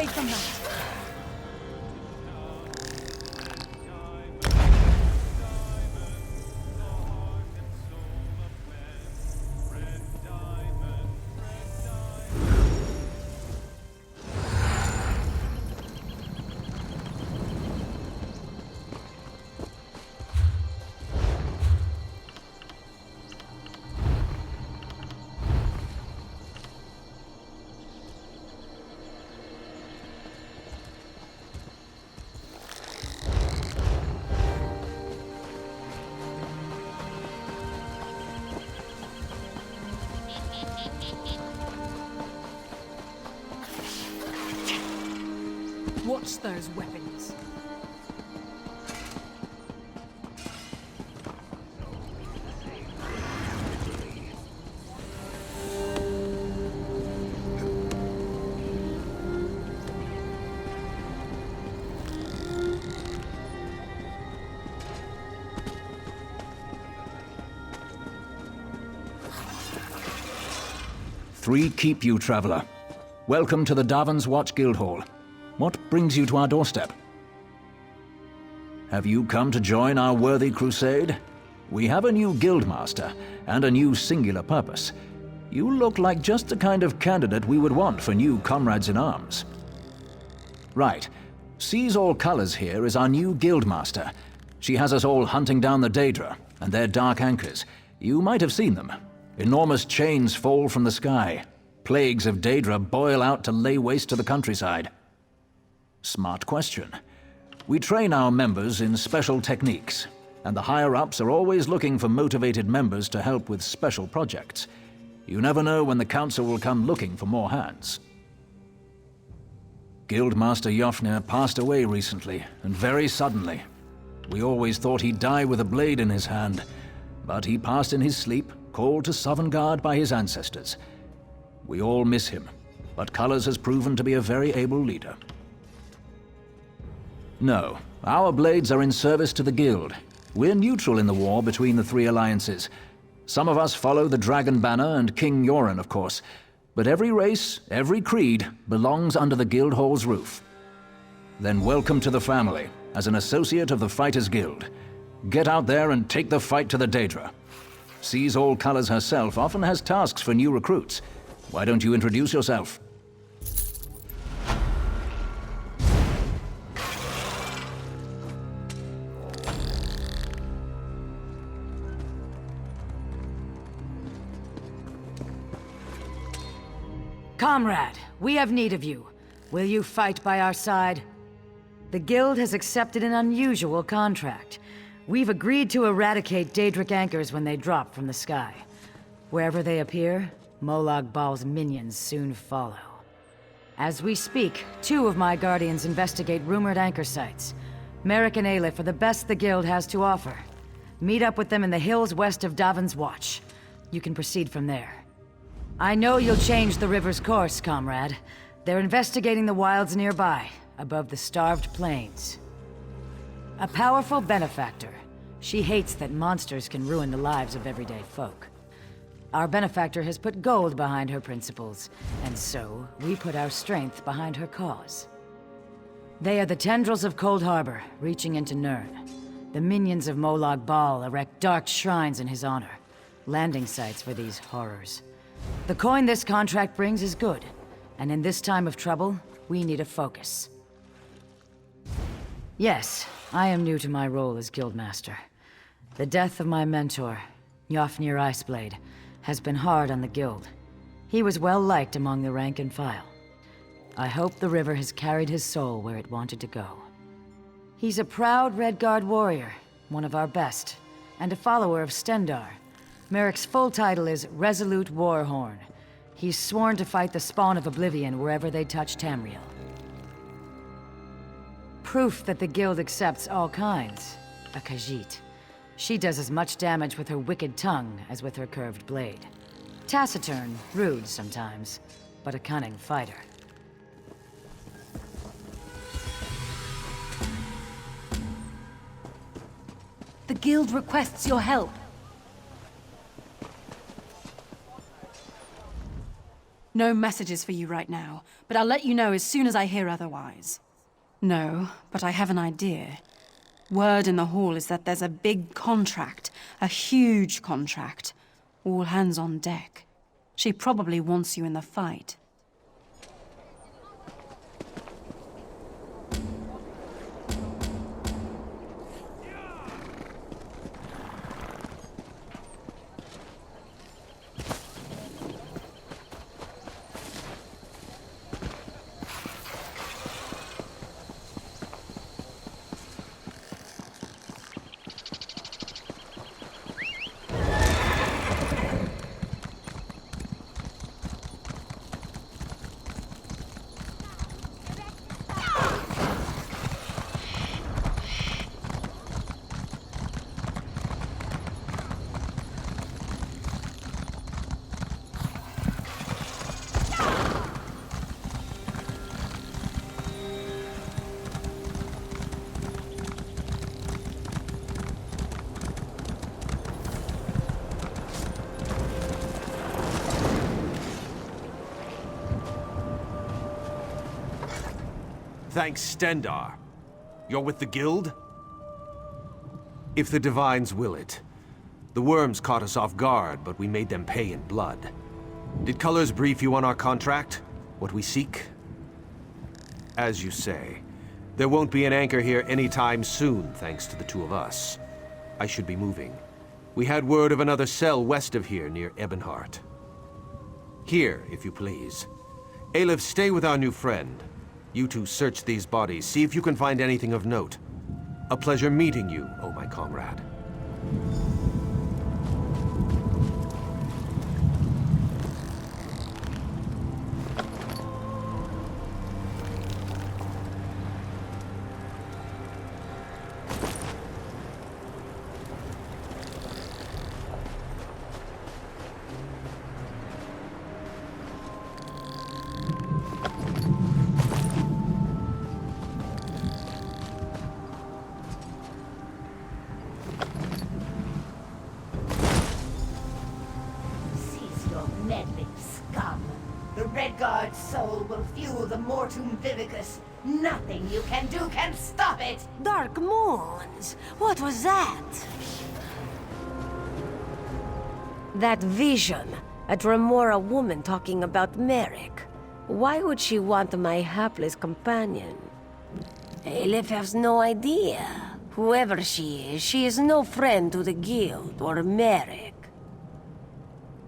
away from that. Watch those weapons. Three keep you, traveler. Welcome to the Davon's Watch Guildhall. What brings you to our doorstep? Have you come to join our worthy crusade? We have a new guildmaster and a new singular purpose. You look like just the kind of candidate we would want for new comrades in arms. Right. Seize All Colors here is our new guildmaster. She has us all hunting down the Daedra and their dark anchors. You might have seen them. Enormous chains fall from the sky. Plagues of Daedra boil out to lay waste to the countryside. Smart question. We train our members in special techniques, and the higher-ups are always looking for motivated members to help with special projects. You never know when the council will come looking for more hands. Guildmaster Jofnir passed away recently, and very suddenly. We always thought he'd die with a blade in his hand, but he passed in his sleep, called to Sovngarde by his ancestors. We all miss him, but Colors has proven to be a very able leader. No, our blades are in service to the Guild. We're neutral in the war between the three alliances. Some of us follow the Dragon Banner and King Yoren, of course. But every race, every creed, belongs under the Guildhall's roof. Then welcome to the family, as an associate of the Fighters Guild. Get out there and take the fight to the Daedra. Seize All Colors herself often has tasks for new recruits. Why don't you introduce yourself? Comrade, we have need of you. Will you fight by our side? The Guild has accepted an unusual contract. We've agreed to eradicate Daedric anchors when they drop from the sky. Wherever they appear, Molag Bal's minions soon follow. As we speak, 2 of my Guardians investigate rumored anchor sites. Merrick and Aleph are the best the Guild has to offer. Meet up with them in the hills west of Davon's Watch. You can proceed from there. I know you'll change the river's course, comrade. They're investigating the wilds nearby, above the starved plains. A powerful benefactor. She hates that monsters can ruin the lives of everyday folk. Our benefactor has put gold behind her principles, and so we put our strength behind her cause. They are the tendrils of Cold Harbor, reaching into Nirn. The minions of Molag Bal erect dark shrines in his honor, landing sites for these horrors. The coin this contract brings is good, and in this time of trouble, we need a focus. Yes, I am new to my role as Guildmaster. The death of my mentor, Jofnir Iceblade, has been hard on the Guild. He was well liked among the rank and file. I hope the river has carried his soul where it wanted to go. He's a proud Redguard warrior, one of our best, and a follower of Stendarr. Merrick's full title is Resolute Warhorn. He's sworn to fight the spawn of Oblivion wherever they touch Tamriel. Proof that the Guild accepts all kinds. A Khajiit. She does as much damage with her wicked tongue as with her curved blade. Taciturn, rude sometimes, but a cunning fighter. The Guild requests your help. No messages for you right now, but I'll let you know as soon as I hear otherwise. No, but I have an idea. Word in the hall is that there's a big contract, a huge contract. All hands on deck. She probably wants you in the fight. Thanks, Stendar. You're with the Guild? If the Divines will it. The worms caught us off guard, but we made them pay in blood. Did Colors brief you on our contract? What we seek? As you say, there won't be an anchor here anytime soon, thanks to the two of us. I should be moving. We had word of another cell west of here, near Ebonheart. Here, if you please. Aleph, stay with our new friend. You two search these bodies, see if you can find anything of note. A pleasure meeting you, oh my comrade. Redguard's soul will fuel the Mortum Vivicus. Nothing you can do can stop it! Dark Moons? What was that? That vision. A Dremora woman talking about Merrick. Why would she want my hapless companion? Aleph has no idea. Whoever she is no friend to the Guild or Merrick.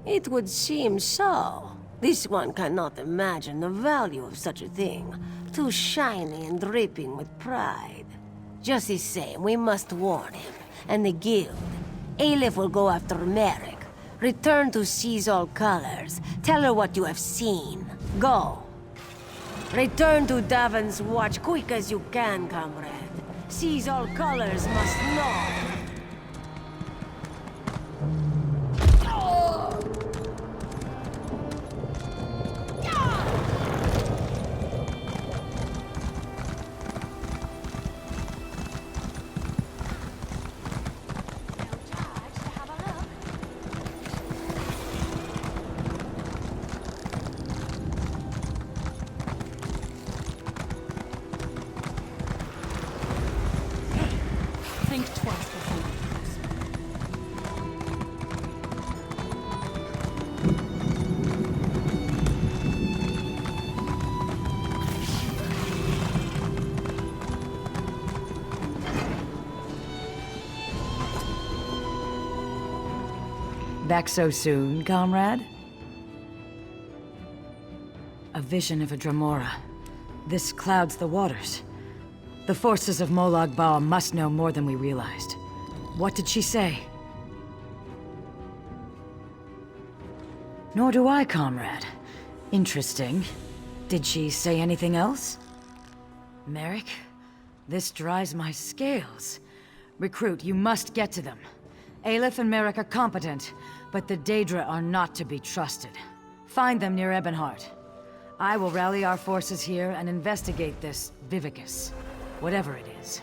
It would seem so. This one cannot imagine the value of such a thing. Too shiny and dripping with pride. Just the same, we must warn him. And the Guild. Aleph will go after Merrick. Return to Seize All Colors. Tell her what you have seen. Go. Return to Daven's Watch quick as you can, comrade. Seize All Colors must know. Think twice before you use. Back so soon, comrade? A vision of a Dremora. This clouds the waters. The forces of Molag Bal must know more than we realized. What did she say? Nor do I, comrade. Interesting. Did she say anything else? Merrick? This dries my scales. Recruit, you must get to them. Aleph and Merrick are competent, but the Daedra are not to be trusted. Find them near Ebonheart. I will rally our forces here and investigate this Vivicus. Whatever it is.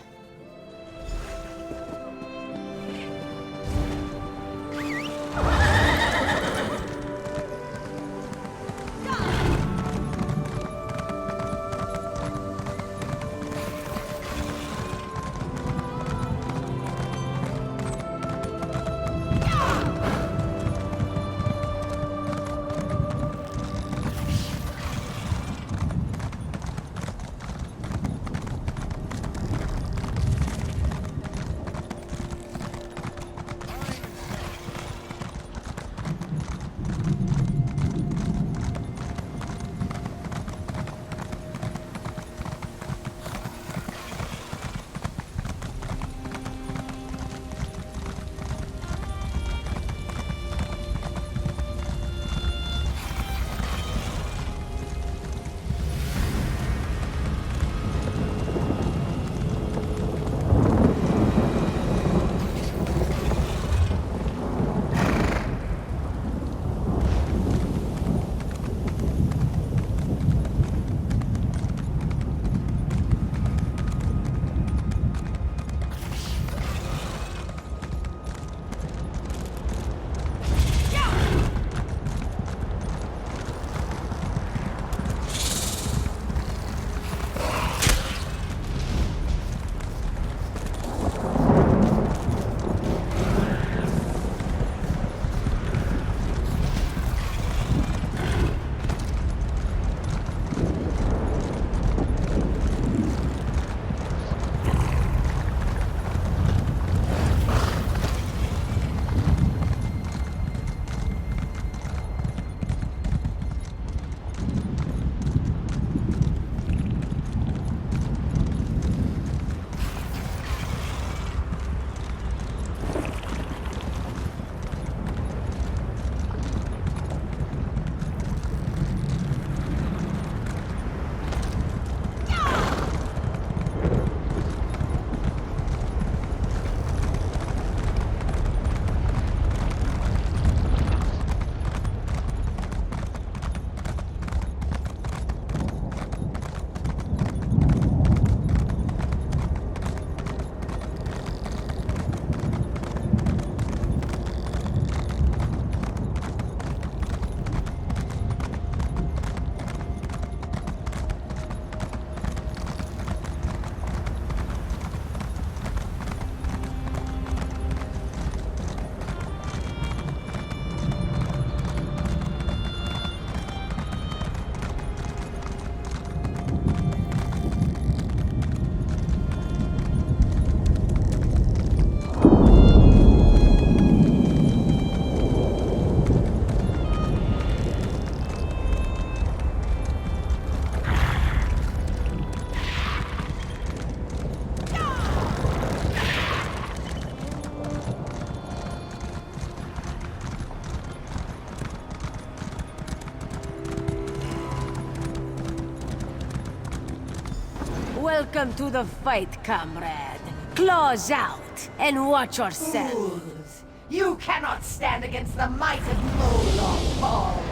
Welcome to the fight, comrade. Claws out, and watch yourself. Fools! You cannot stand against the might of Moloch Ball!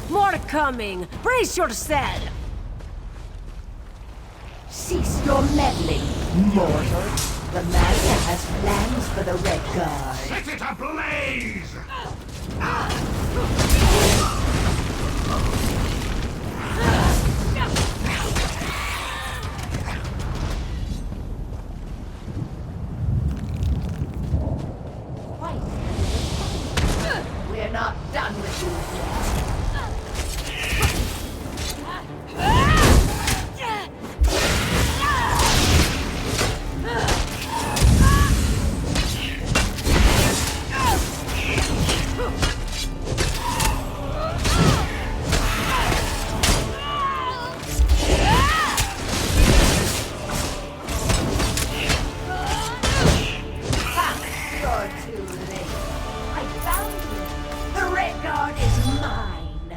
More coming! Brace yourself! Cease your meddling, mortal! The Master has plans for the Red Guard. Set it ablaze! We're not done with you yet. You're too late. I found you. The Red Guard is mine.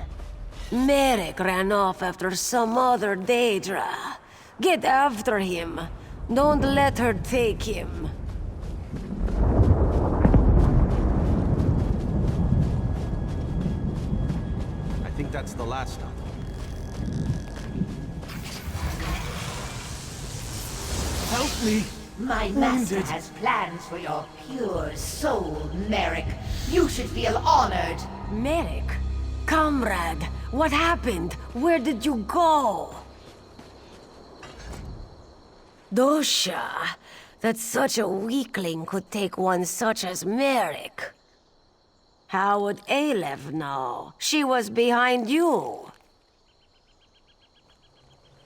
Merrick ran off after some other Daedra. Get after him. Don't let her take him. I think that's the last of them. Help me! My master has plans for your pure soul, Merrick. You should feel honored. Merrick? Comrade, what happened? Where did you go? Dosha, that such a weakling could take one such as Merrick. How would Aleph know? She was behind you.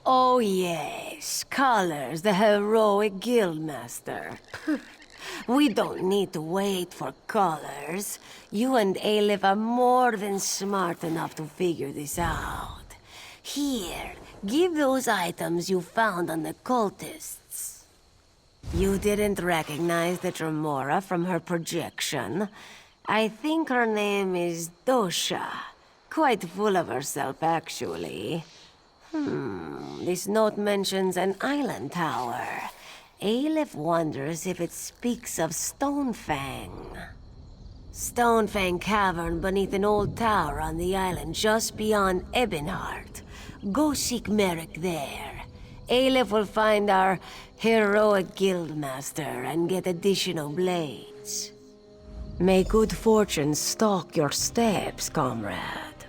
Oh yes, Colors, the heroic guildmaster. We don't need to wait for Colors. You and Aleph are more than smart enough to figure this out. Here, give those items you found on the cultists. You didn't recognize the Tremora from her projection. I think her name is Dosha. Quite full of herself, actually. This note mentions an island tower. Aleph wonders if it speaks of Stonefang. Stonefang Cavern beneath an old tower on the island just beyond Ebonheart. Go seek Merrick there. Aleph will find our heroic guildmaster and get additional blades. May good fortune stalk your steps, comrade.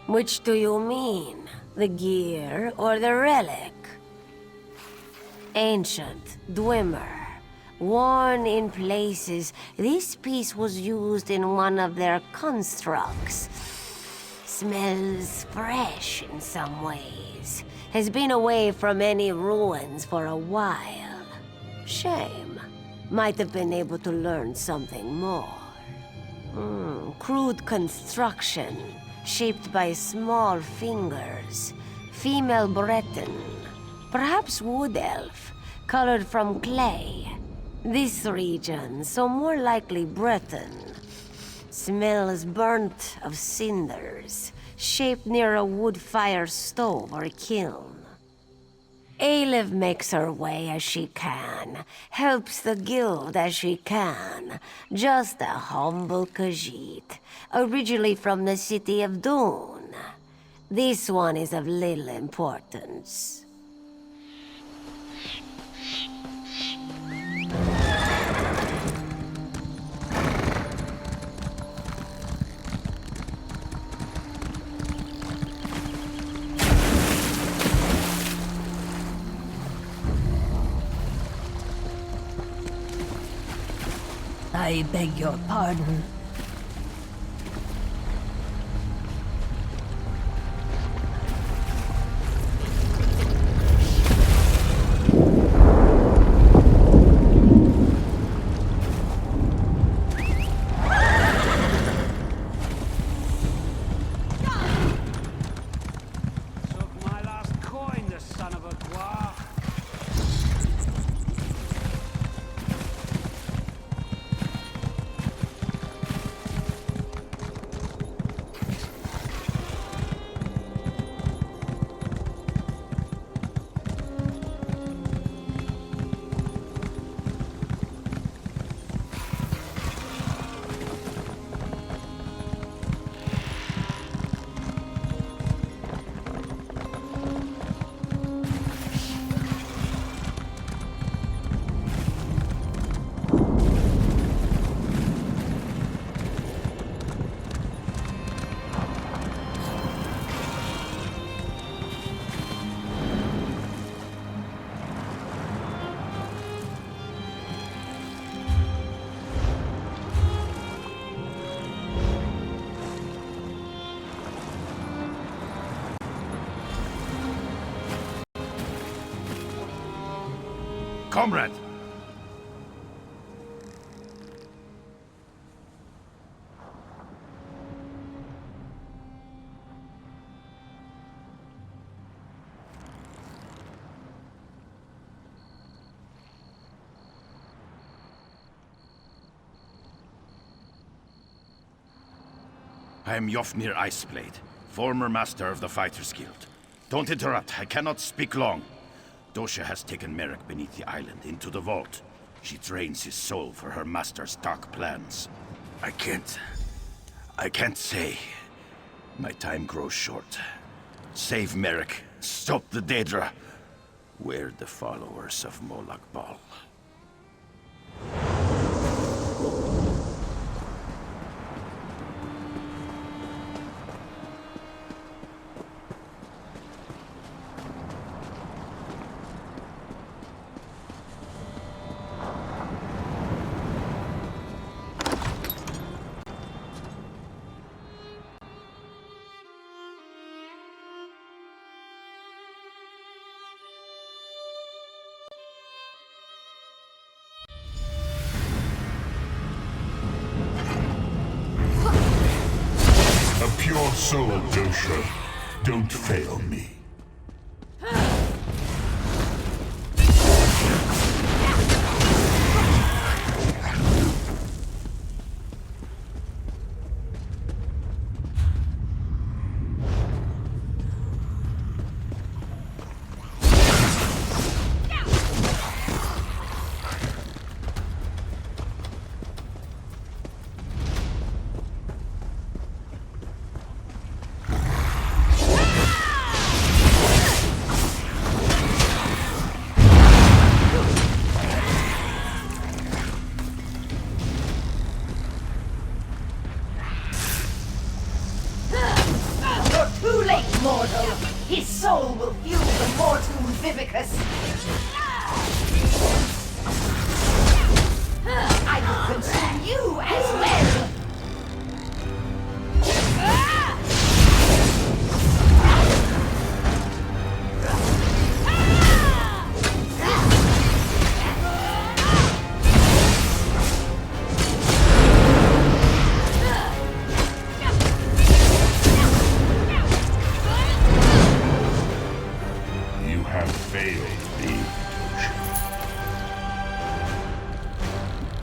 Which do you mean? The gear or the relic? Ancient, Dwemer. Worn in places, this piece was used in one of their constructs. Smells fresh in some ways. Has been away from any ruins for a while. Shame. Might have been able to learn something more. Crude construction, shaped by small fingers. Female Breton. Perhaps wood elf, colored from clay. This region, so more likely Breton. Smells burnt of cinders, shaped near a wood fire stove or kiln. Aleph makes her way as she can, helps the guild as she can. Just a humble Khajiit, originally from the city of Dune. This one is of little importance. I beg your pardon. Took my last coin, the son of a guar. Comrade! I am Yofnir Iceblade, former master of the Fighters Guild. Don't interrupt, I cannot speak long. Dosha has taken Merrick beneath the island into the vault. She drains his soul for her master's dark plans. I can't say. My time grows short. Save Merrick, stop the Daedra. We're the followers of Molag Bal. Pure soul, Dosha. Don't fail me. His soul will fuel the Mortum Vivicus. I will consume you as well.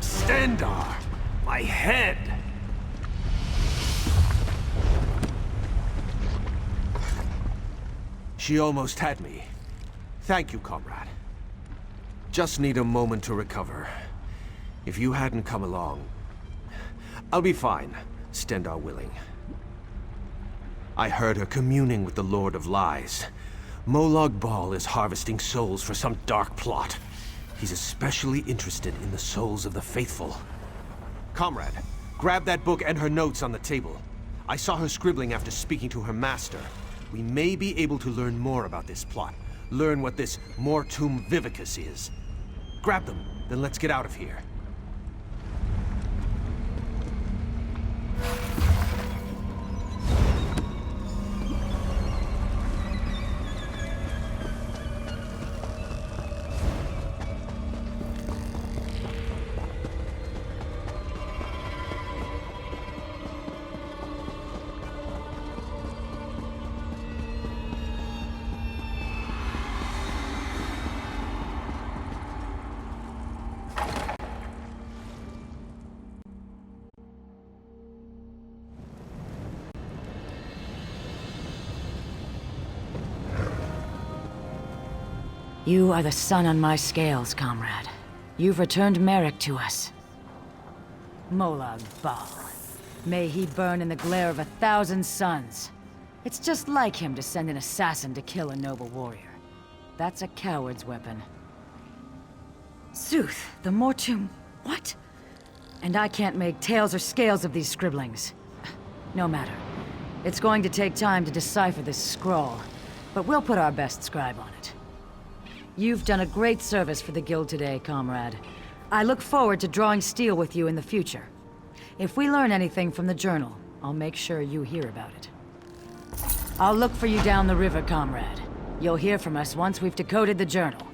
Stendar! My head! She almost had me. Thank you, comrade. Just need a moment to recover. If you hadn't come along... I'll be fine, Stendar willing. I heard her communing with the Lord of Lies. Molag Bal is harvesting souls for some dark plot. He's especially interested in the souls of the faithful. Comrade, grab that book and her notes on the table. I saw her scribbling after speaking to her master. We may be able to learn more about this plot. Learn what this Mortum Vivicus is. Grab them, then let's get out of here. You are the sun on my scales, comrade. You've returned Merrick to us. Molag Bal. May he burn in the glare of 1,000 suns. It's just like him to send an assassin to kill a noble warrior. That's a coward's weapon. Sooth, the Mortum... what? And I can't make tails or scales of these scribblings. No matter. It's going to take time to decipher this scroll, but we'll put our best scribe on it. You've done a great service for the Guild today, comrade. I look forward to drawing steel with you in the future. If we learn anything from the journal, I'll make sure you hear about it. I'll look for you down the river, comrade. You'll hear from us once we've decoded the journal.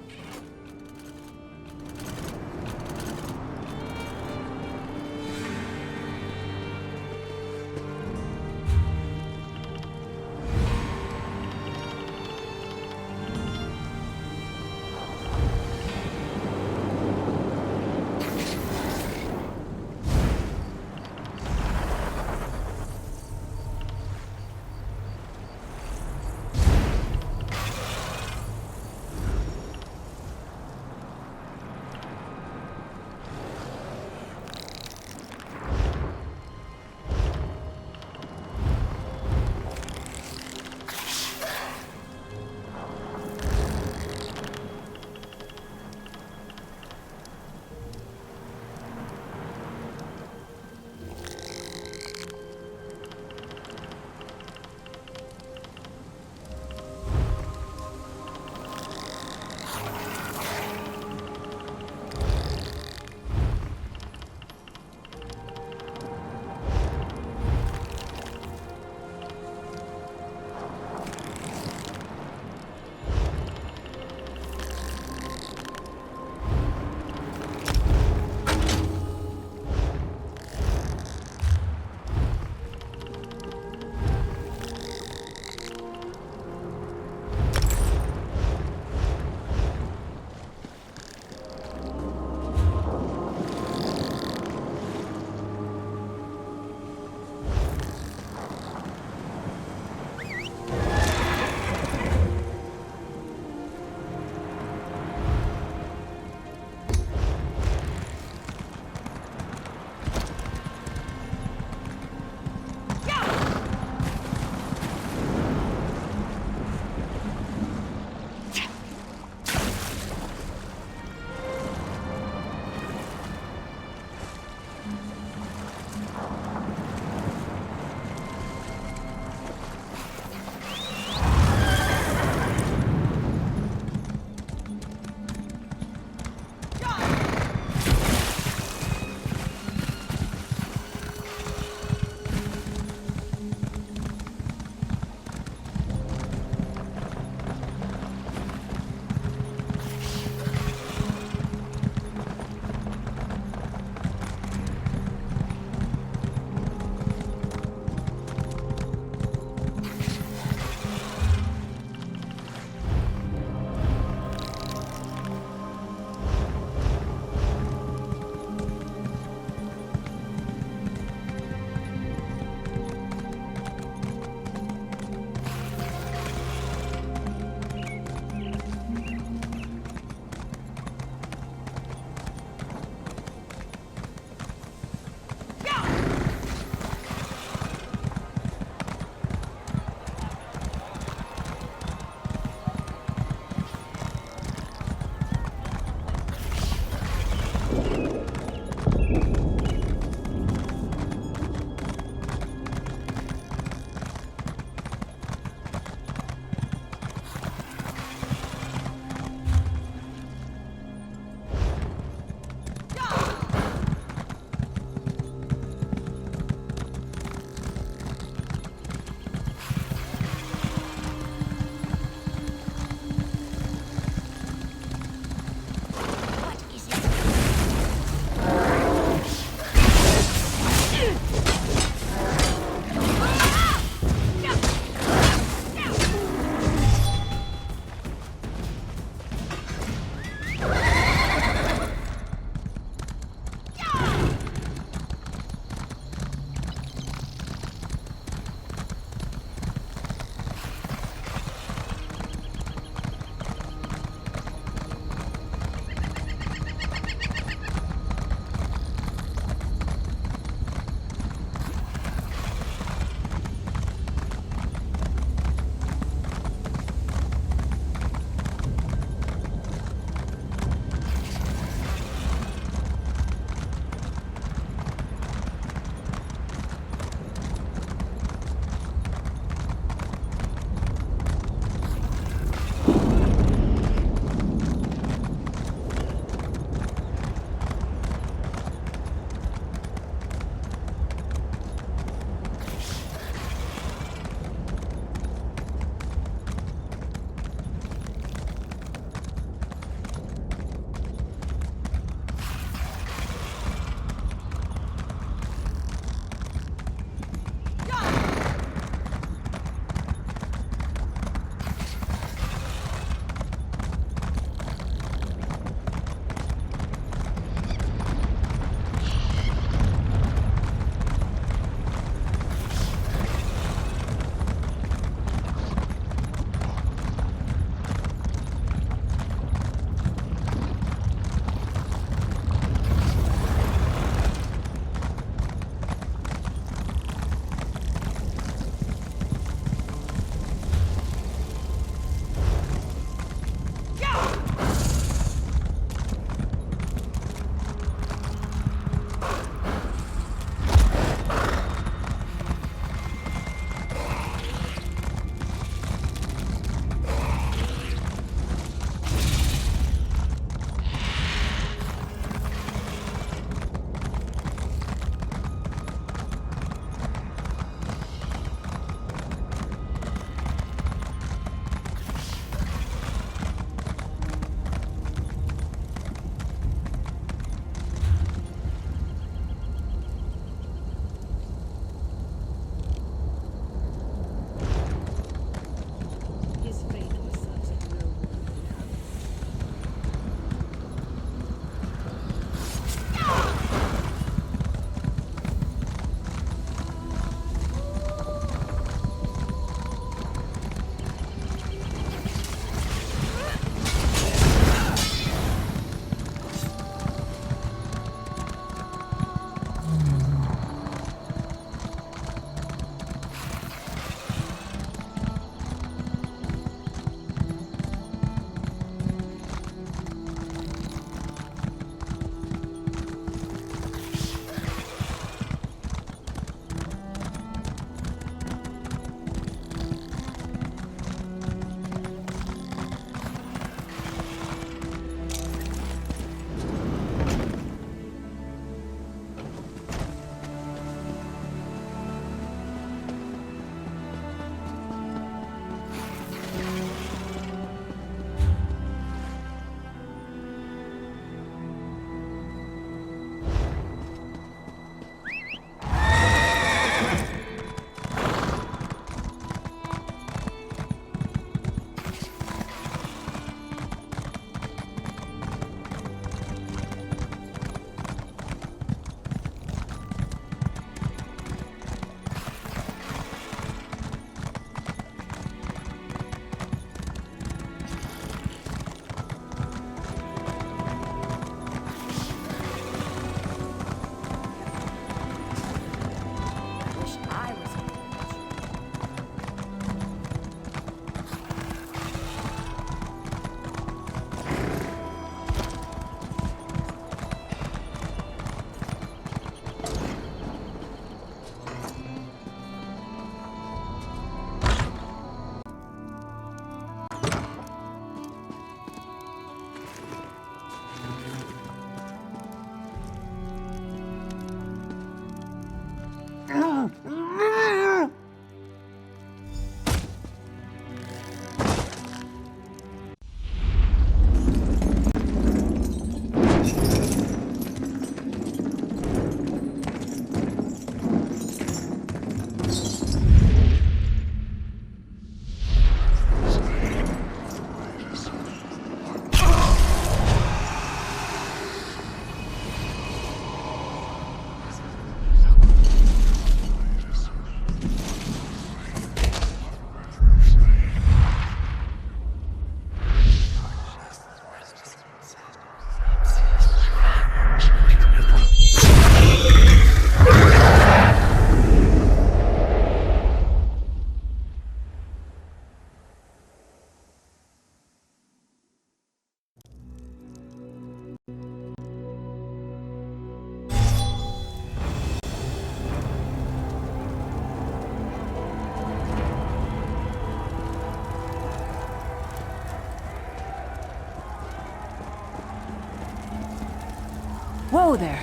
Hello there.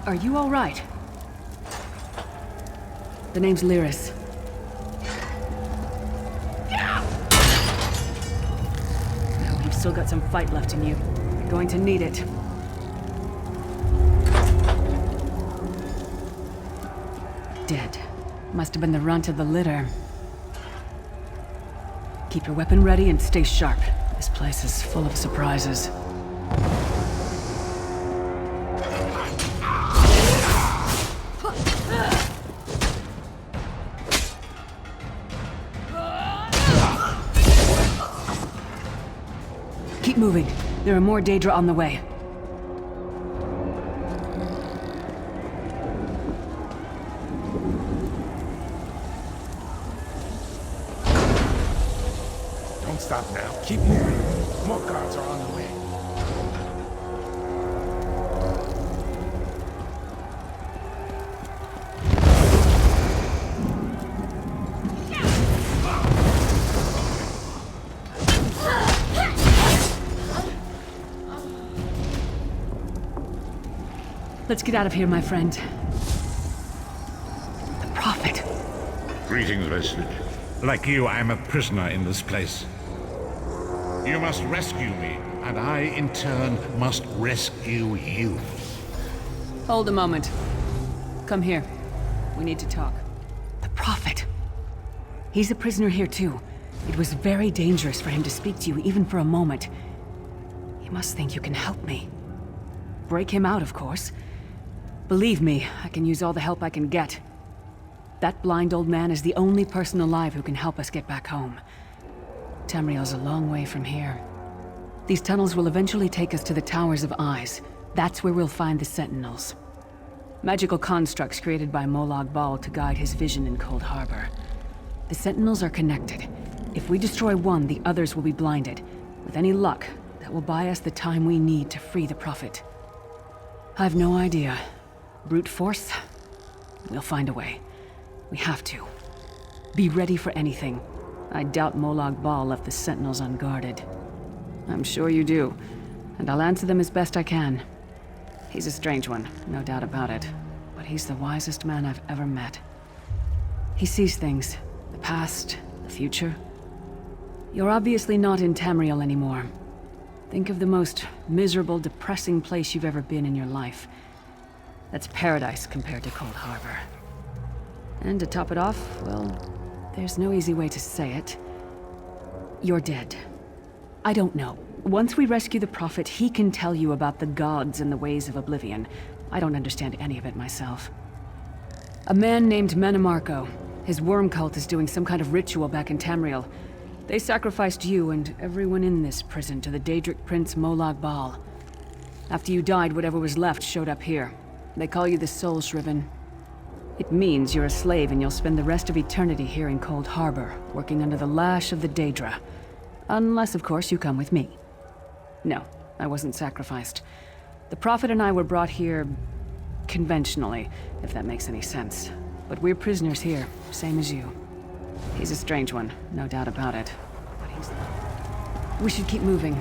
Are you all right? The name's Lyris. Well, you've still got some fight left in you. You're going to need it. Dead. Must have been the runt of the litter. Keep your weapon ready and stay sharp. This place is full of surprises. Keep moving. There are more Daedra on the way. Don't stop now. Keep moving. More guards are on the way. Let's get out of here, my friend. The Prophet. Greetings, resident. Like you, I am a prisoner in this place. You must rescue me, and I, in turn, must rescue you. Hold a moment. Come here. We need to talk. The Prophet. He's a prisoner here, too. It was very dangerous for him to speak to you, even for a moment. He must think you can help me. Break him out, of course. Believe me, I can use all the help I can get. That blind old man is the only person alive who can help us get back home. Tamriel's a long way from here. These tunnels will eventually take us to the Towers of Eyes. That's where we'll find the Sentinels. Magical constructs created by Molag Bal to guide his vision in Cold Harbor. The Sentinels are connected. If we destroy one, the others will be blinded. With any luck, that will buy us the time we need to free the Prophet. I've no idea. Brute force? We'll find a way. We have to. Be ready for anything. I doubt Molag Bal left the Sentinels unguarded. I'm sure you do, and I'll answer them as best I can. He's a strange one, no doubt about it, but he's the wisest man I've ever met. He sees things, the past, the future. You're obviously not in Tamriel anymore. Think of the most miserable, depressing place you've ever been in your life. That's paradise compared to Cold Harbor. And to top it off, well, there's no easy way to say it. You're dead. I don't know. Once we rescue the Prophet, he can tell you about the gods and the ways of oblivion. I don't understand any of it myself. A man named Menemarko. His worm cult is doing some kind of ritual back in Tamriel. They sacrificed you and everyone in this prison to the Daedric Prince Molag Bal. After you died, whatever was left showed up here. They call you the Soul Shriven. It means you're a slave and you'll spend the rest of eternity here in Cold Harbor, working under the lash of the Daedra. Unless, of course, you come with me. No, I wasn't sacrificed. The Prophet and I were brought here conventionally, if that makes any sense. But we're prisoners here, same as you. He's a strange one, no doubt about it. But he's... We should keep moving.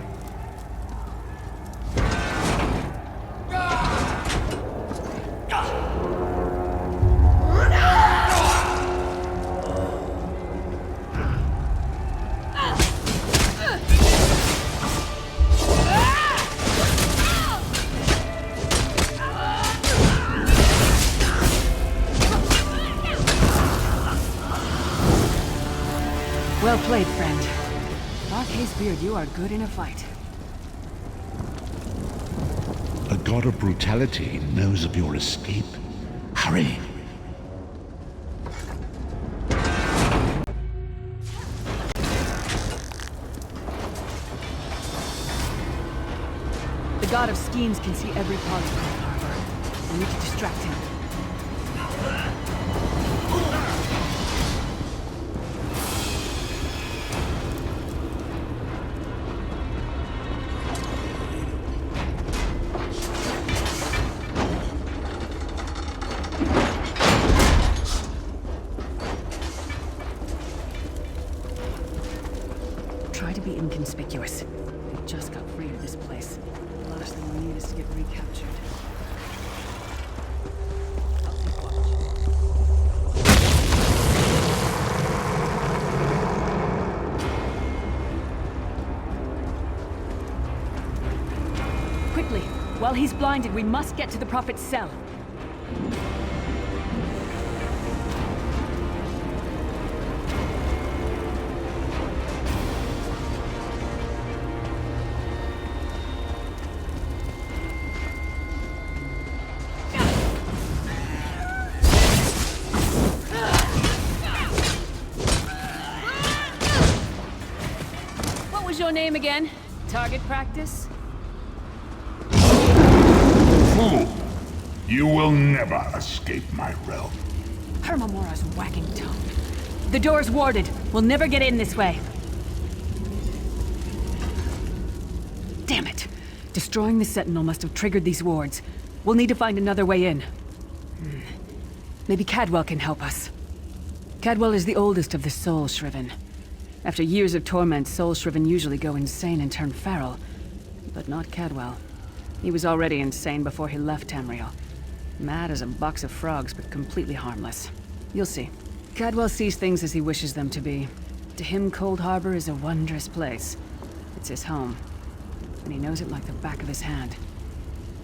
Well played, friend. Marquez Beard, you are good in a fight. A god of brutality knows of your escape. Hurry! The god of schemes can see every part of Cold Harbor. We need to distract him. Try to be inconspicuous. We just got free of this place. The last thing we need is to get recaptured. While he's blinded, we must get to the Prophet's cell. What was your name again? Target practice? Fool! You will never escape my realm. Hermamora's wagging tongue. The door's warded. We'll never get in this way. Damn it! Destroying the Sentinel must have triggered these wards. We'll need to find another way in. Maybe Cadwell can help us. Cadwell is the oldest of the Soul Shriven. After years of torment, Soul Shriven usually go insane and turn feral. But not Cadwell. He was already insane before he left Tamriel. Mad as a box of frogs, but completely harmless. You'll see. Cadwell sees things as he wishes them to be. To him, Cold Harbor is a wondrous place. It's his home. And he knows it like the back of his hand.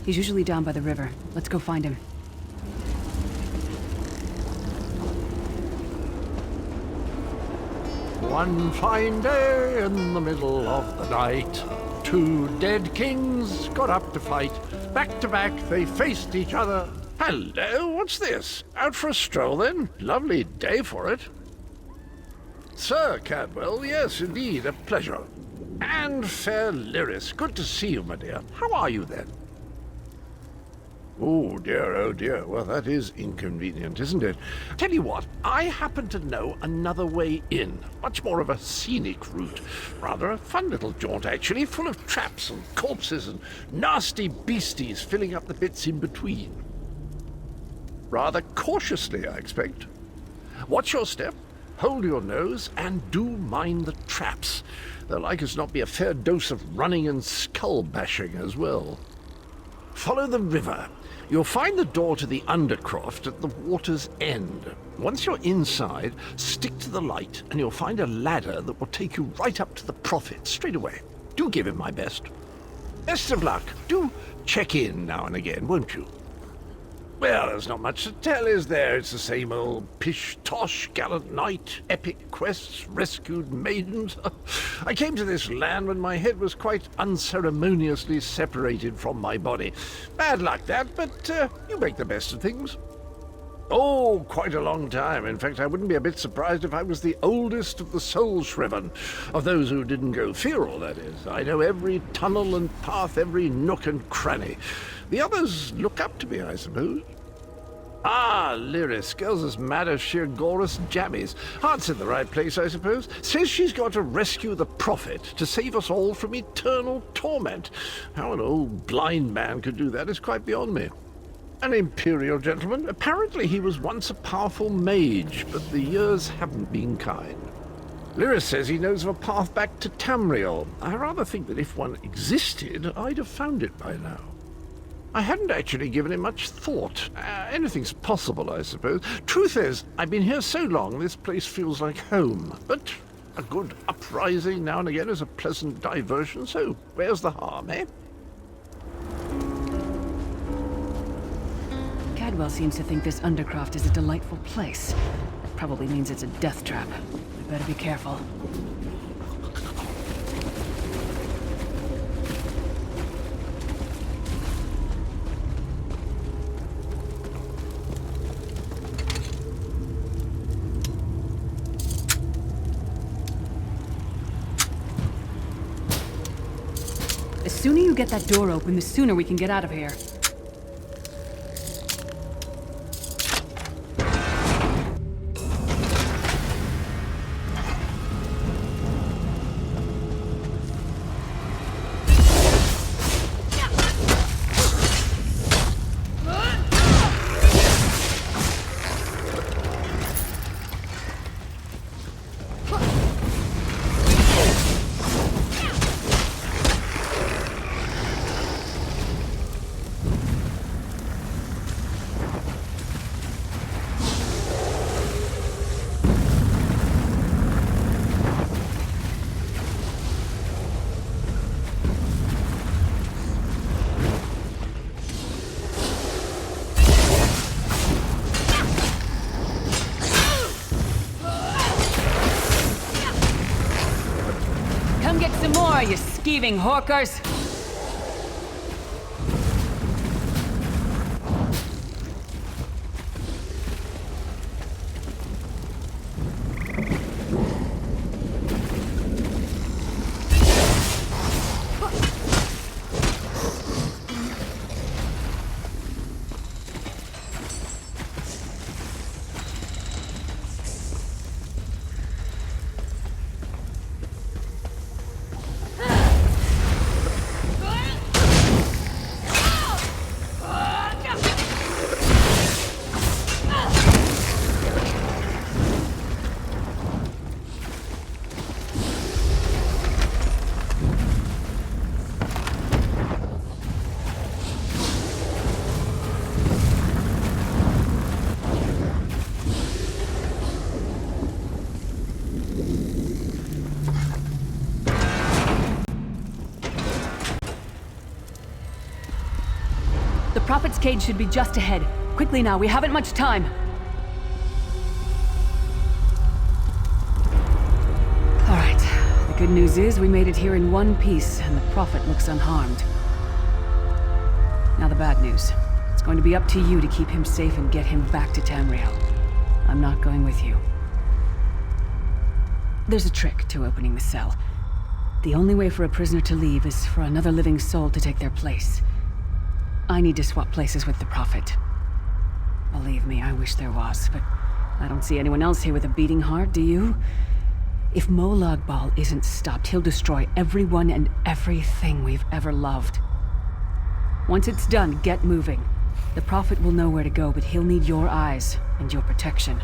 He's usually down by the river. Let's go find him. One fine day in the middle of the night, two dead kings got up to fight. Back to back, they faced each other. Hello, what's this? Out for a stroll, then? Lovely day for it. Sir Cadwell, yes, indeed, a pleasure. And fair Lyris, good to see you, my dear. How are you, then? Oh dear, well that is inconvenient, isn't it? Tell you what, I happen to know another way in. Much more of a scenic route. Rather a fun little jaunt, actually, full of traps and corpses and nasty beasties filling up the bits in between. Rather cautiously, I expect. Watch your step, hold your nose, and do mind the traps. There'll like as not be a fair dose of running and skull-bashing as well. Follow the river. You'll find the door to the Undercroft at the water's end. Once you're inside, stick to the light, and you'll find a ladder that will take you right up to the Prophet straight away. Do give him my best. Best of luck. Do check in now and again, won't you? Well, there's not much to tell, is there? It's the same old pish-tosh, gallant knight, epic quests, rescued maidens. I came to this land when my head was quite unceremoniously separated from my body. Bad luck, that, but you make the best of things. Oh, quite a long time. In fact, I wouldn't be a bit surprised if I was the oldest of the Soul Shriven. Of those who didn't go feral, that is. I know every tunnel and path, every nook and cranny. The others look up to me, I suppose. Ah, Lyris, girl's as mad as sheer Gorus jammies. Heart's in the right place, I suppose. Says she's got to rescue the Prophet to save us all from eternal torment. How an old blind man could do that is quite beyond me. An imperial gentleman. Apparently he was once a powerful mage, but the years haven't been kind. Lyris says he knows of a path back to Tamriel. I rather think that if one existed, I'd have found it by now. I hadn't actually given it much thought. Anything's possible, I suppose. Truth is, I've been here so long, this place feels like home. But a good uprising now and again is a pleasant diversion, so where's the harm, eh? Cadwell seems to think this Undercroft is a delightful place. That probably means it's a death trap. We better be careful. The sooner you get that door open, the sooner we can get out of here. Come get some more, you skeeving hawkers! The Prophet's cage should be just ahead. Quickly now, we haven't much time. All right. The good news is we made it here in one piece, and the Prophet looks unharmed. Now the bad news. It's going to be up to you to keep him safe and get him back to Tamriel. I'm not going with you. There's a trick to opening the cell. The only way for a prisoner to leave is for another living soul to take their place. I need to swap places with the Prophet. Believe me, I wish there was, but I don't see anyone else here with a beating heart, do you? If Molag Bal isn't stopped, he'll destroy everyone and everything we've ever loved. Once it's done, get moving. The Prophet will know where to go, but he'll need your eyes and your protection.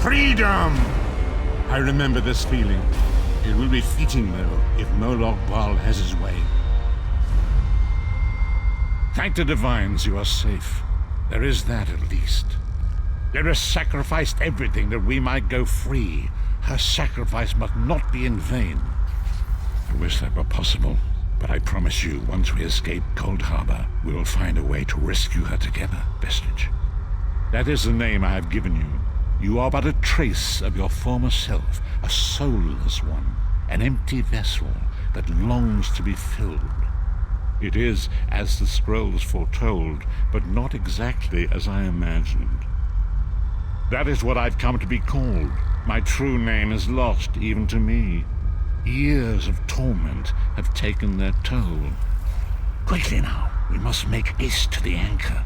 Freedom! I remember this feeling. It will be fleeting, though, if Molag Bal has his way. Thank the Divines you are safe. There is that, at least. Lyra sacrificed everything that we might go free. Her sacrifice must not be in vain. I wish that were possible, but I promise you, once we escape Cold Harbor, we will find a way to rescue her together, Vestige. That is the name I have given you. You are but a trace of your former self, a soulless one, an empty vessel that longs to be filled. It is as the scrolls foretold, but not exactly as I imagined. That is what I've come to be called. My true name is lost even to me. Years of torment have taken their toll. Quickly now, we must make haste to the anchor.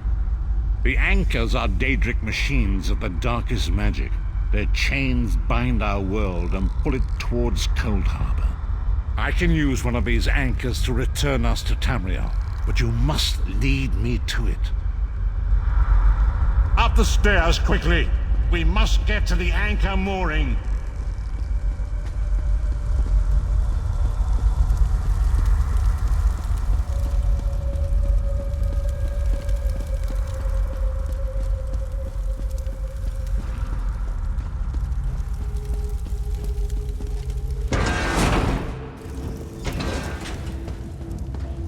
The anchors are Daedric machines of the darkest magic. Their chains bind our world and pull it towards Cold Harbor. I can use one of these anchors to return us to Tamriel, but you must lead me to it. Up the stairs, quickly! We must get to the anchor mooring.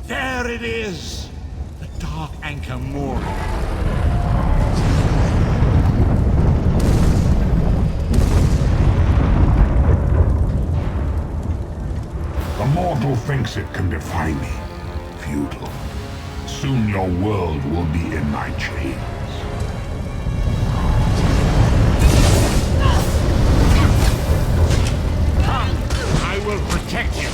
There it is! The dark anchor mooring. The mortal thinks it can defy me. Futile. Soon your world will be in my chains. Come! I will protect you!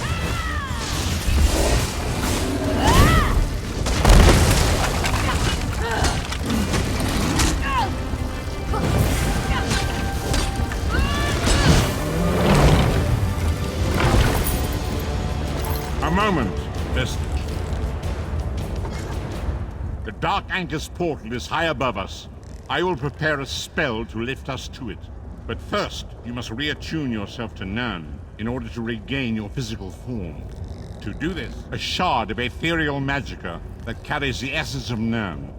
The Dark Anchor's portal is high above us. I will prepare a spell to lift us to it. But first, you must reattune yourself to Nern in order to regain your physical form. To do this, a shard of ethereal magicka that carries the essence of Nern.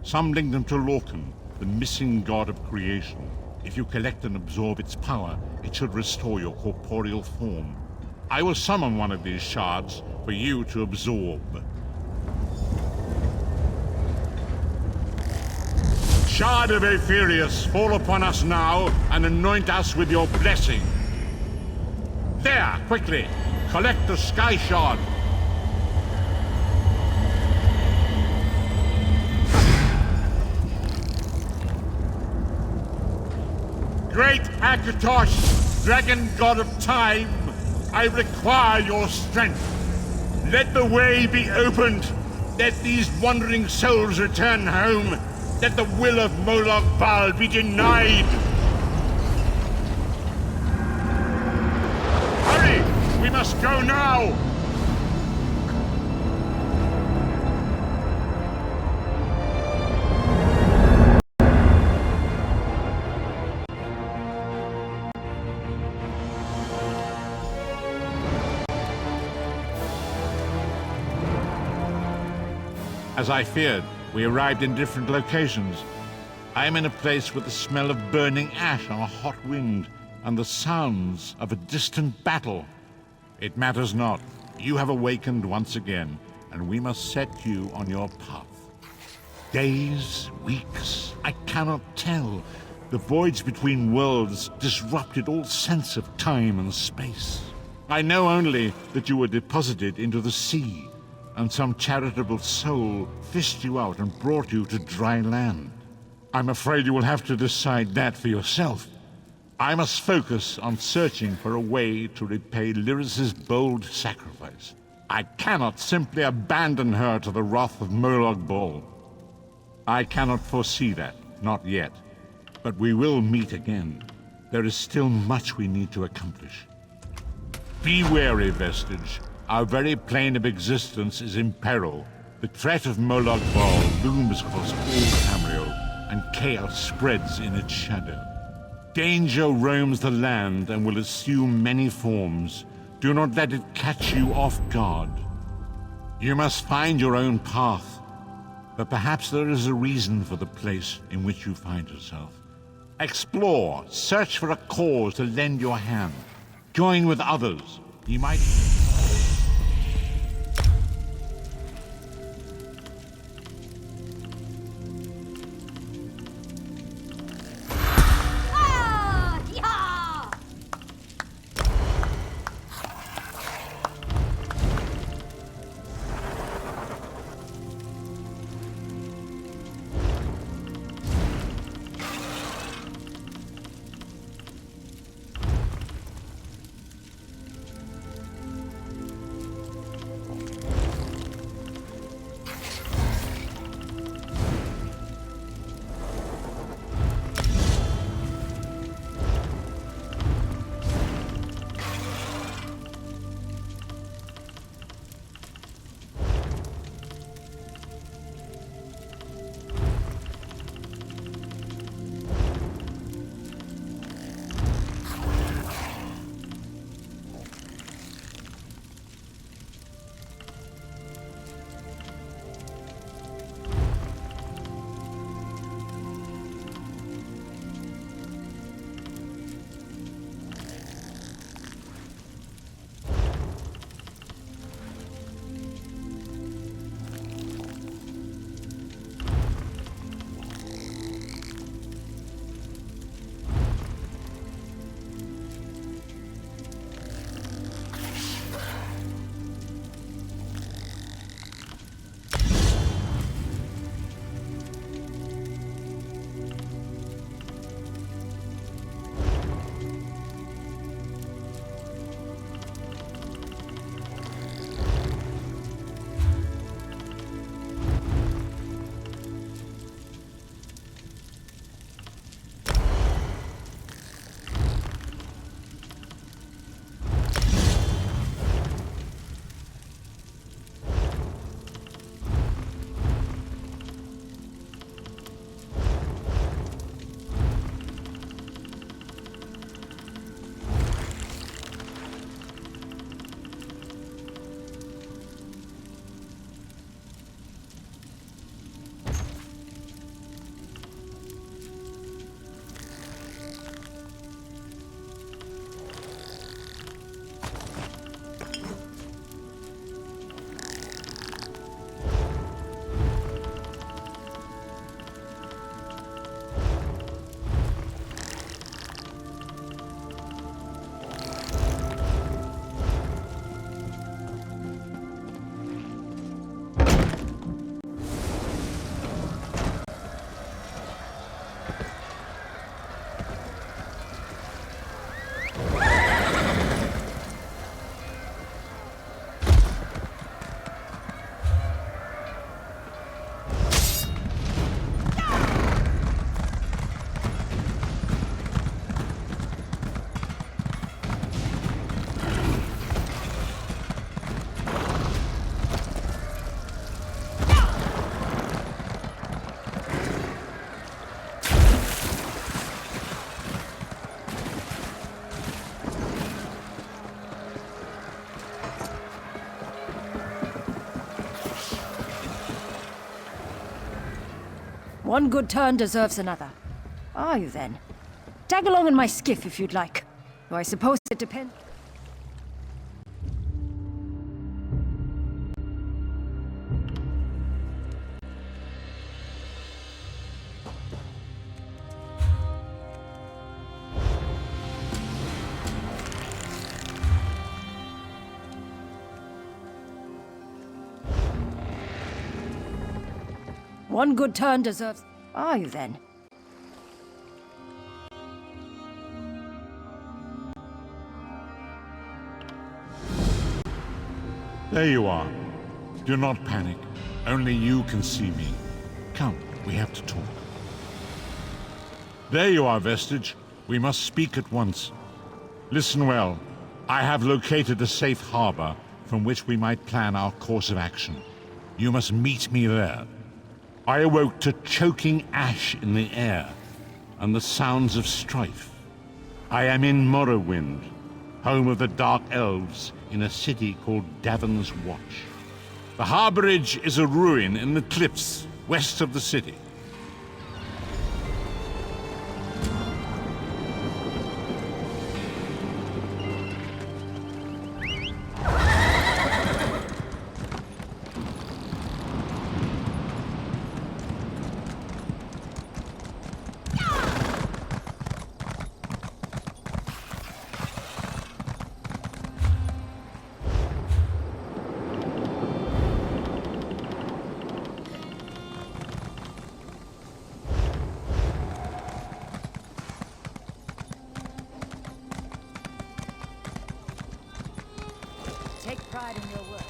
Some link them to Lorcan, the missing god of creation. If you collect and absorb its power, it should restore your corporeal form. I will summon one of these shards for you to absorb. Shard of Aetherius, fall upon us now and anoint us with your blessing. There, quickly, collect the Sky Shard. Great Akatosh, dragon god of time, I require your strength. Let the way be opened. Let these wandering souls return home. Let the will of Molag Bal be denied! Hurry! We must go now! As I feared, we arrived in different locations. I am in a place with the smell of burning ash on a hot wind and the sounds of a distant battle. It matters not. You have awakened once again, and we must set you on your path. Days, weeks, I cannot tell. The voids between worlds disrupted all sense of time and space. I know only that you were deposited into the sea, and some charitable soul fished you out and brought you to dry land. I'm afraid you will have to decide that for yourself. I must focus on searching for a way to repay Lyris's bold sacrifice. I cannot simply abandon her to the wrath of Molag Bal. I cannot foresee that, not yet. But we will meet again. There is still much we need to accomplish. Be wary, Vestige. Our very plane of existence is in peril. The threat of Molag Bal looms across all Tamriel, and chaos spreads in its shadow. Danger roams the land and will assume many forms. Do not let it catch you off guard. You must find your own path, but perhaps there is a reason for the place in which you find yourself. Explore, search for a cause to lend your hand. Join with others. You might... One good turn deserves another. Are you then? Tag along in my skiff if you'd like. Though I suppose it depends. One good turn deserves... Are you then? There you are. Do not panic. Only you can see me. Come, we have to talk. There you are, Vestige. We must speak at once. Listen well. I have located a safe harbor from which we might plan our course of action. You must meet me there. I awoke to choking ash in the air and the sounds of strife. I am in Morrowind, home of the Dark Elves, in a city called Davon's Watch. The harborage is a ruin in the cliffs west of the city. Take pride in your work.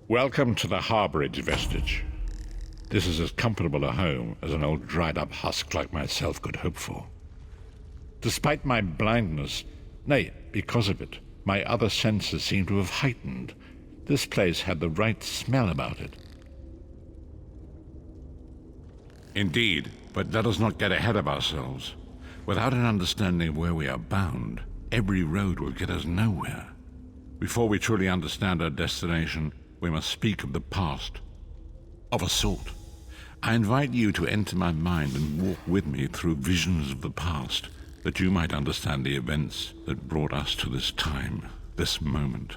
Welcome to the harborage, Vestige. This is as comfortable a home as an old dried-up husk like myself could hope for. Despite my blindness, nay, because of it, my other senses seem to have heightened. This place had the right smell about it. Indeed, but let us not get ahead of ourselves. Without an understanding of where we are bound, every road will get us nowhere. Before we truly understand our destination, we must speak of the past. Of a sort. I invite you to enter my mind and walk with me through visions of the past, that you might understand the events that brought us to this time, this moment.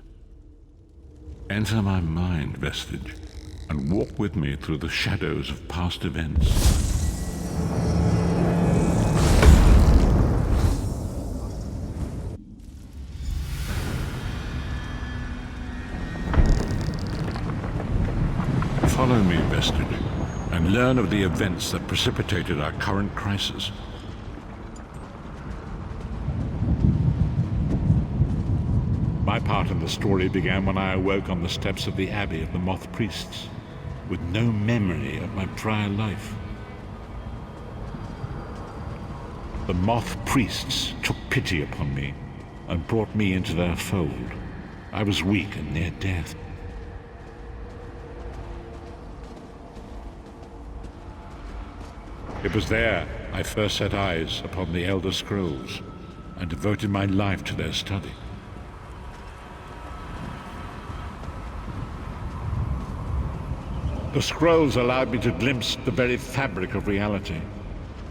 Enter my mind, Vestige, and walk with me through the shadows of past events. Follow me, Vestige. and learn of the events that precipitated our current crisis. My part in the story began when I awoke on the steps of the Abbey of the Moth Priests, with no memory of my prior life. The Moth Priests took pity upon me and brought me into their fold. I was weak and near death. It was there I first set eyes upon the Elder Scrolls and devoted my life to their study. The scrolls allowed me to glimpse the very fabric of reality,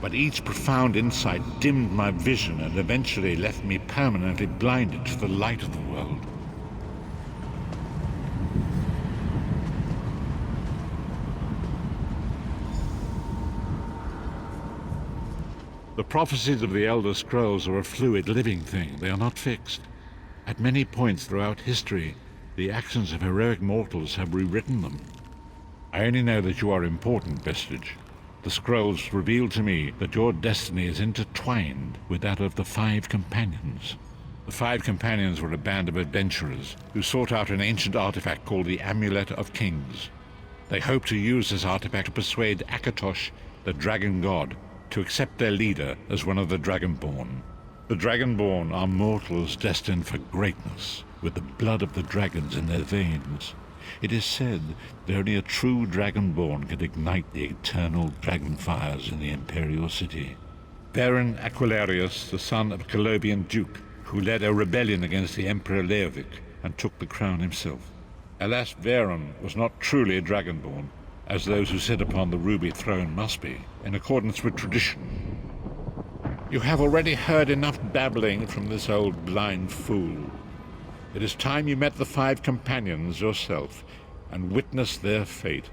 but each profound insight dimmed my vision and eventually left me permanently blinded to the light of the world. The prophecies of the Elder Scrolls are a fluid, living thing. They are not fixed. At many points throughout history, the actions of heroic mortals have rewritten them. I only know that you are important, Vestige. The scrolls reveal to me that your destiny is intertwined with that of the Five Companions. The Five Companions were a band of adventurers who sought out an ancient artifact called the Amulet of Kings. They hoped to use this artifact to persuade Akatosh, the Dragon God, to accept their leader as one of the Dragonborn. The Dragonborn are mortals destined for greatness, with the blood of the dragons in their veins. It is said that only a true Dragonborn can ignite the eternal dragon fires in the Imperial City. Baron Aquilarius, the son of a Colobian duke, who led a rebellion against the Emperor Leovic and took the crown himself. Alas, Veron was not truly a Dragonborn, as those who sit upon the ruby throne must be, in accordance with tradition. You have already heard enough babbling from this old blind fool. It is time you met the Five Companions yourself and witnessed their fate.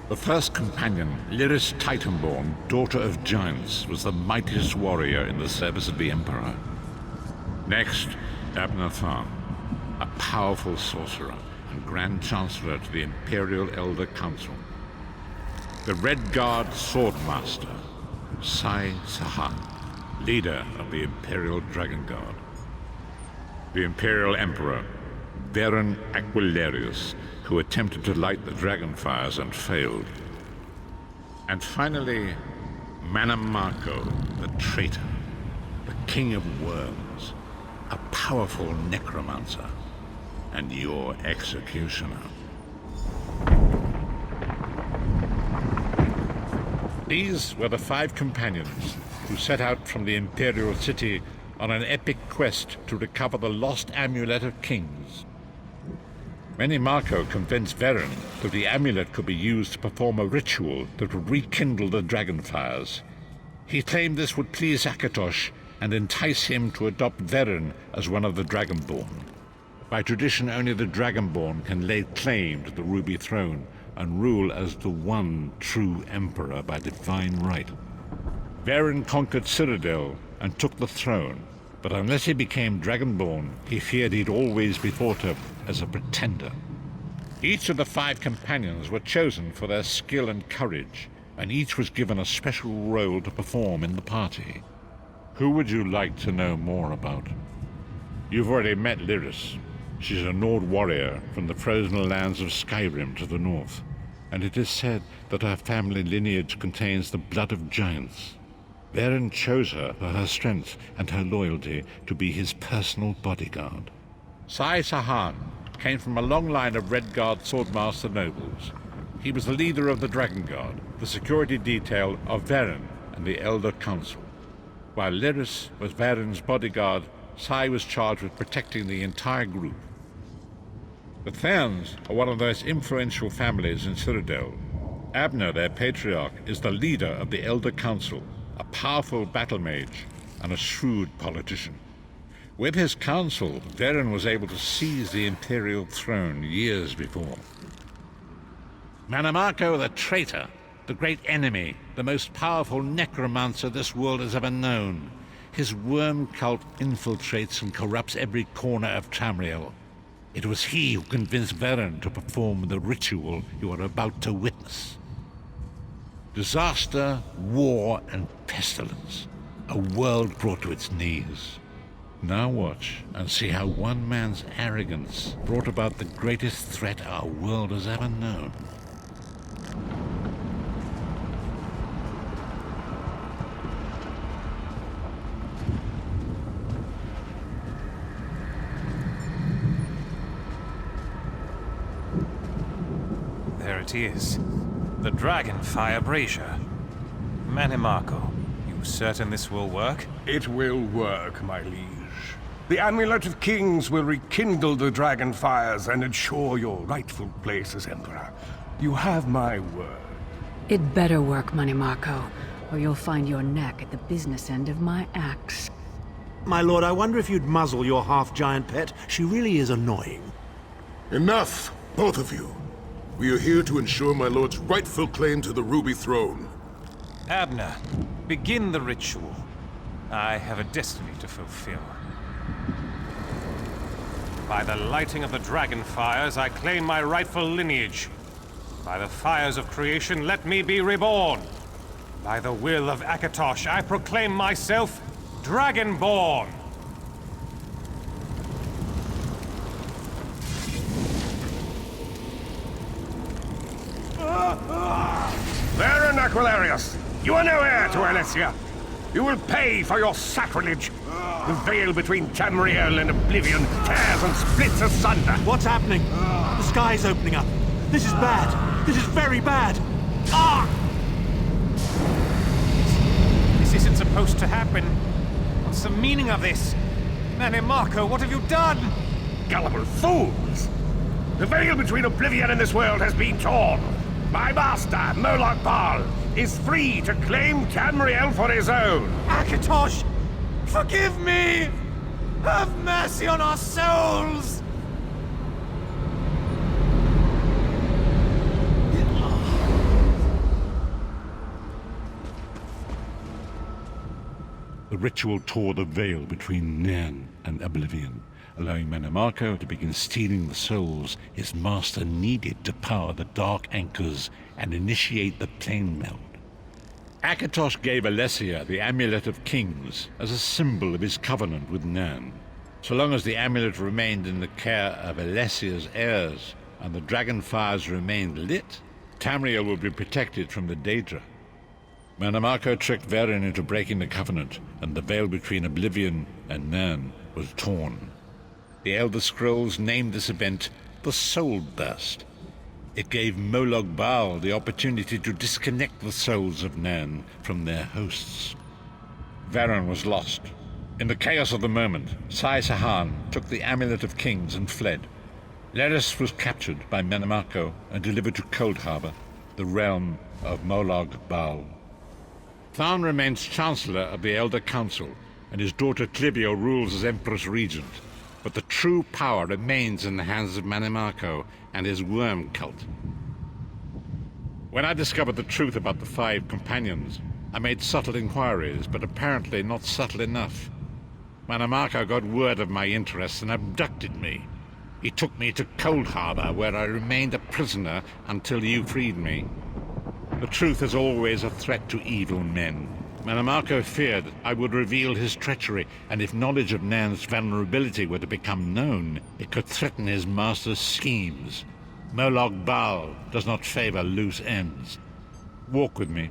The first companion, Lyris Titanborn, daughter of giants, was the mightiest warrior in the service of the Emperor. Next, Abner Tharn, a powerful sorcerer and Grand Chancellor to the Imperial Elder Council. The Red Guard Swordmaster, Sai Sahan, leader of the Imperial Dragon Guard. The Imperial Emperor, Baron Aquilarius, who attempted to light the dragon fires and failed. And finally, Manamarco, the traitor, the King of Worms, a powerful necromancer, and your executioner. These were the Five Companions who set out from the Imperial City on an epic quest to recover the lost Amulet of Kings. Menimarco convinced Veron that the amulet could be used to perform a ritual that would rekindle the dragon fires. He claimed this would please Akatosh and entice him to adopt Veron as one of the Dragonborn. By tradition, only the Dragonborn can lay claim to the Ruby Throne and rule as the one true emperor by divine right. Veron conquered Cyrodiil and took the throne, but unless he became Dragonborn, he feared he'd always be thought of as a pretender. Each of the Five Companions were chosen for their skill and courage, and each was given a special role to perform in the party. Who would you like to know more about? You've already met Lyris. She's a Nord warrior from the frozen lands of Skyrim to the north, and it is said that her family lineage contains the blood of giants. Veron chose her for her strength and her loyalty to be his personal bodyguard. Sai Sahan came from a long line of Red Guard Swordmaster nobles. He was the leader of the Dragon Guard, the security detail of Veron and the Elder Council. While Lyris was Veron's bodyguard, Sai was charged with protecting the entire group. The Therns are one of the most influential families in Cyrodiil. Abner, their patriarch, is the leader of the Elder Council, a powerful battle mage and a shrewd politician. With his counsel, Veron was able to seize the Imperial throne years before. Manamarco the traitor, the great enemy, the most powerful necromancer this world has ever known. His worm cult infiltrates and corrupts every corner of Tamriel. It was he who convinced Varen to perform the ritual you are about to witness. Disaster, war, and pestilence. A world brought to its knees. Now watch and see how one man's arrogance brought about the greatest threat our world has ever known. There it is. The Dragonfire Brazier. Manimarco, you certain this will work? It will work, my liege. The Amulet of Kings will rekindle the dragon fires and ensure your rightful place as Emperor. You have my word. It better work, Manimarco, or you'll find your neck at the business end of my axe. My lord, I wonder if you'd muzzle your half-giant pet. She really is annoying. Enough, both of you. We are here to ensure my lord's rightful claim to the Ruby Throne. Abner, begin the ritual. I have a destiny to fulfill. By the lighting of the dragon fires, I claim my rightful lineage. By the fires of creation, let me be reborn. By the will of Akatosh, I proclaim myself Dragonborn. Baron Aquilarius, you are no heir to Alessia. You will pay for your sacrilege. The veil between Tamriel and Oblivion tears and splits asunder. What's happening? The sky's opening up. This is bad. This is very bad. Ah! This isn't supposed to happen. What's the meaning of this? Manimarco, what have you done? Gullible fools! The veil between Oblivion and this world has been torn. My master, Moloch Baal, is free to claim Tamriel for his own. Akatosh, forgive me! Have mercy on our souls! The ritual tore the veil between Nan and Oblivion, allowing Manimarco to begin stealing the souls his master needed to power the Dark Anchors and initiate the plane meld. Akatosh gave Alessia the Amulet of Kings as a symbol of his covenant with Nan. So long as the amulet remained in the care of Alessia's heirs and the dragon fires remained lit, Tamriel would be protected from the Daedra. Manimarco tricked Varen into breaking the covenant, and the veil between Oblivion and Nan was torn. The Elder Scrolls named this event the Soul Burst. It gave Moloch Baal the opportunity to disconnect the souls of Nan from their hosts. Varen was lost. In the chaos of the moment, Sai Sahan took the Amulet of Kings and fled. Leris was captured by Manimarco and delivered to Cold Harbor, the realm of Moloch Baal. Tharn remains Chancellor of the Elder Council, and his daughter Clivio rules as Empress Regent. But the true power remains in the hands of Manimarco and his worm cult. When I discovered the truth about the 5 companions, I made subtle inquiries, but apparently not subtle enough. Manimarco got word of my interests and abducted me. He took me to Cold Harbor, where I remained a prisoner until you freed me. The truth is always a threat to evil men. Manimarco feared I would reveal his treachery, and if knowledge of Nan's vulnerability were to become known, it could threaten his master's schemes. Moloch Baal does not favor loose ends. Walk with me.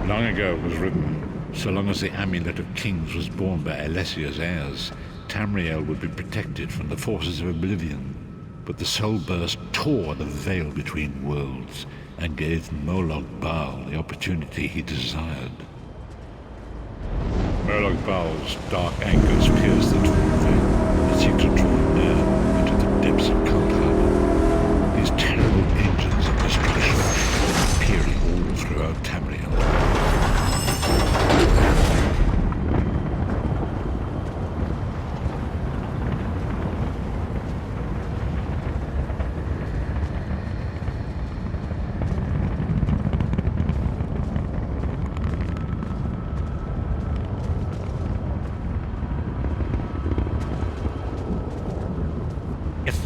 Long ago it was written, so long as the Amulet of Kings was borne by Alessia's heirs, Tamriel would be protected from the forces of Oblivion. But the Soul Burst tore the veil between worlds and gave Moloch Baal the opportunity he desired. Moloch Baal's dark anchors pierced the torn veil and seemed to draw near into the depths of Cold Harbor. These terrible engines of destruction peering all throughout Tamriel.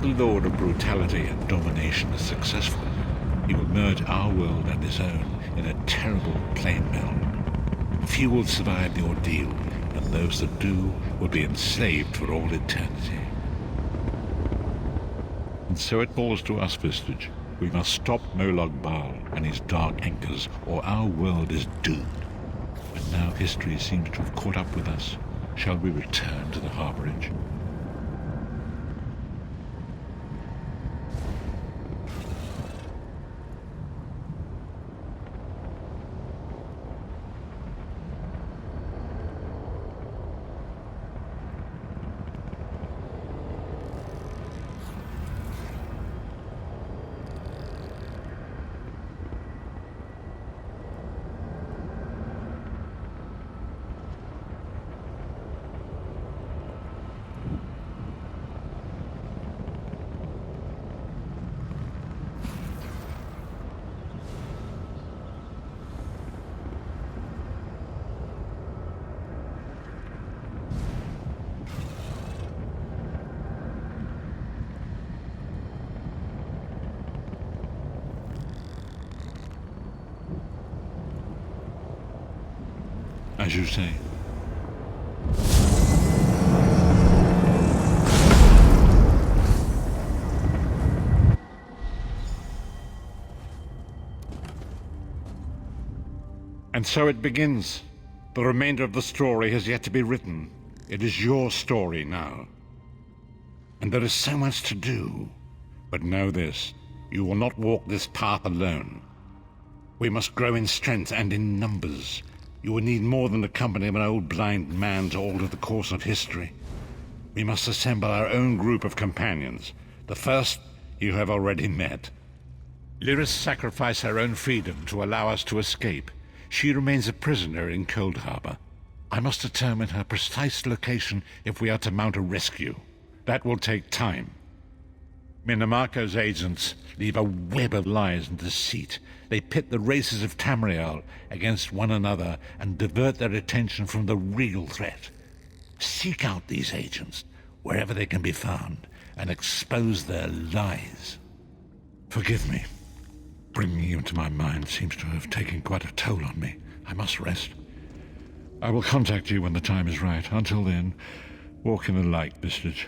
the Lord of Brutality and Domination is successful, he will merge our world and his own in a terrible plain meld. Few will survive the ordeal, and those that do will be enslaved for all eternity. And so it falls to us, Vistage. We must stop Molag Bal and his dark anchors, or our world is doomed. But now history seems to have caught up with us. Shall we return to the harborage? As you say. And so it begins. The remainder of the story has yet to be written. It is your story now. And there is so much to do. But know this, you will not walk this path alone. We must grow in strength and in numbers. You will need more than the company of an old blind man to alter the course of history. We must assemble our own group of companions. The first you have already met. Lyris sacrificed her own freedom to allow us to escape. She remains a prisoner in Cold Harbor. I must determine her precise location if we are to mount a rescue. That will take time. Minamako's agents leave a web of lies and deceit. They pit the races of Tamriel against one another and divert their attention from the real threat. Seek out these agents, wherever they can be found, and expose their lies. Forgive me. Bringing you into my mind seems to have taken quite a toll on me. I must rest. I will contact you when the time is right. Until then, walk in the light, Vistage.